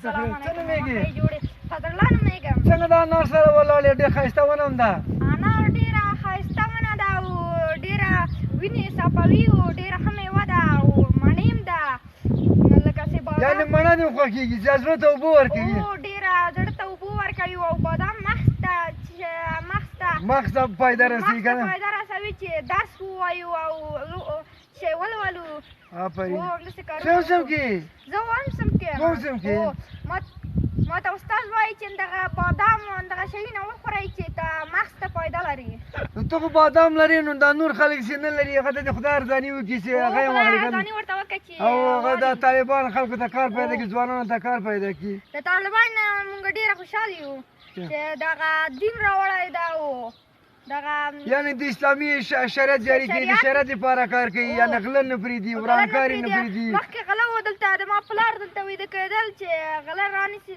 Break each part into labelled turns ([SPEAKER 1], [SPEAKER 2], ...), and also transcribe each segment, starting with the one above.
[SPEAKER 1] څه نومېږي؟
[SPEAKER 2] فضلالله نومېږم.
[SPEAKER 1] څنګه دا انار سره ولاړ یې؟ ډېر ښایسته ونه هم ده.
[SPEAKER 2] انار ډېره ښایسته ونه ده او ډېره وینې صفوي او ډېره ښه مېوه ده او مڼې هم ده لکه چې بادام.
[SPEAKER 1] یعنې مڼه دې خوښېږي چې زړه ته اوبه ورکوي؟
[SPEAKER 2] هو ډېره زړه ته اوبه ورکوي او بادام مغز ته
[SPEAKER 1] مغز ته فایده رسوي که نه؟
[SPEAKER 2] فایده رسوي چې درس ووایو او چې ولولو.
[SPEAKER 1] آفرین.
[SPEAKER 2] څه
[SPEAKER 1] څه صنف کې یې؟
[SPEAKER 2] زه اووم صنف کې یم.
[SPEAKER 1] کوم صنف کې یې؟
[SPEAKER 2] ما ته استاد وایي چې دغه بادام دغه شیونه وخورئ چې مغز ته فایده لري.
[SPEAKER 1] نو ته خو بادام لرې نو دا نور خلک چې نه لري هغه ته دې خدای ارزاني وکړي چې هغه یې واخلي که نه؟
[SPEAKER 2] ارزاني ورته وکړه چې
[SPEAKER 1] او هغه د طالبان خلکو ته کار پیدا کړي، ځوانانو ته کار پیدا کړي.
[SPEAKER 2] د طالبان مونږ ډېره خوشحال یو چې دغه دین راوړی ده او دغه
[SPEAKER 1] یعنې د اسلامي شریعت جاري کوي، د شریعت دپاره کار کوي، یعنې غله نه پرېږدي، ورانکاري نه پرېږدي.
[SPEAKER 2] مخکې غله و دلته د ما پلار دلته ویده کېدل چې غله رانیسي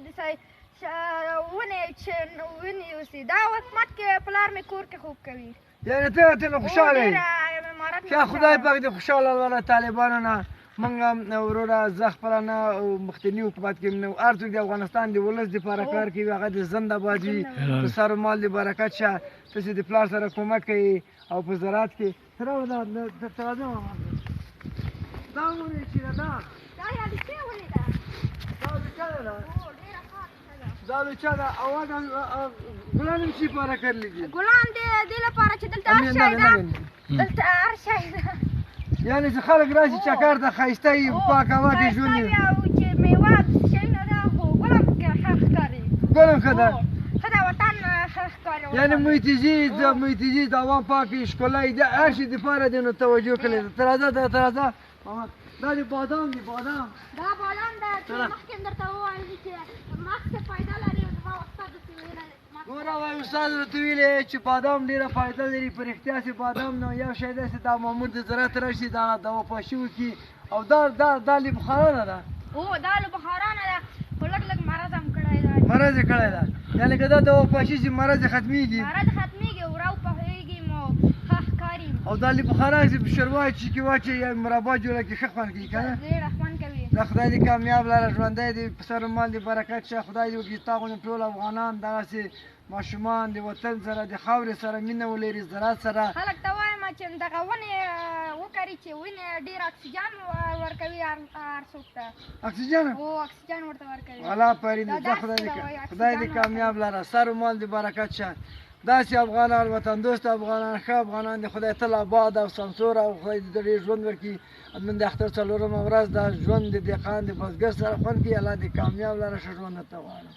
[SPEAKER 2] ونې چې ونیوسي. دا حکومت کې پلار مې کور کې خوب کوي.
[SPEAKER 1] یعنې ته ته خوشحاله یې؟ ښه خدای پاک دې خوشحاله وله طالبانو نه. موږ وروره زه خپله نه مخکني حکومت کې نه هر څوک د افغانستان د ولس دپاره کار کوي هغه د زنده باد وي. د سر و مال دې برکت شه. ته چې د پلار سره کومک کوي او په زراعت کې ته راوړه ته راځه ماما دا ونې چې ده دا
[SPEAKER 2] یادښتې ونې ده.
[SPEAKER 1] دا د چا ده؟
[SPEAKER 2] ډېره ښه ده.
[SPEAKER 1] دا د چا ده؟ او ګلان هم څه لپاره کرلي دي؟
[SPEAKER 2] ګلان دې لپاره چې دلته هر شی ده. دلته هر شی ده.
[SPEAKER 1] یعنې چې خلک راشي چکر ته ښایسته وي پاک هوا کې ژوند وي.
[SPEAKER 2] او چې میوه شیونه ده خو ګل هم ښه ښکاري.
[SPEAKER 1] ګل هم ښه ده.
[SPEAKER 2] ښه ده وطن ښه ښکاري.
[SPEAKER 1] یعنې محیطي د هوا پاکې ښکلی د هر شي دپاره دې نو توجه کړې ده. ته راځه ته راځه محمد دا د بادام دي بادام.
[SPEAKER 2] دا بادام ده چې مخکې مې درته وویل چې مغز ته فایده لري او زما استاد درته ویلی.
[SPEAKER 1] ګوره وایي استاد راته ویلې چې بادام ډېره فایده لري. په رښتیا چې بادام نو یو شی دی چې دا مامور د زراعت راشي دا دواپاشي وکړي او دا له بخارانه ده.
[SPEAKER 2] هو دا له بخارانه ده خو لږ لږ مرض هم کړی ده.
[SPEAKER 1] مرض یې کړی ده. یعنې که دا دواپاشي چې مرض یې ختمېږي.
[SPEAKER 2] مرض ختمېږي او راوپخېږي او ښه ښکاري.
[SPEAKER 1] او دا له بخارا چې په شوروا چې کې واچوي یا مربا جوړه کړي ښه خوند کوي که نه؟
[SPEAKER 2] ډېره خوند کوي.
[SPEAKER 1] دا خدای دې کامیاب لره ژوندی دې په سر و مال دې برکت شه. خدای دې وکړي تا غوندې ټول افغانان دغسې ماشومان د وطن سره د خاورې سره مینه ولري زراعت سره.
[SPEAKER 2] خلک ته وایم چې دغه ونې وکري چې ونې ډېر اکسیجن ورکوي هر څوک ته.
[SPEAKER 1] اکسیجن؟
[SPEAKER 2] هو اکسیجن ورته ورکوي.
[SPEAKER 1] الله پرین دې خدای دې کامیاب لره سر و مال دې برکت شه. داسې افغانان وطن دوست افغانان ښه افغانان دې خدای تل آباد او سمسوره او خدای دې ډېر ژوند ورکړي. نن د اختر څلورمه ورځ ده ژوند د دهقان د بزګر سره خوند کوي. الله دې کامیاب لره ښه ژوند درته غواړم.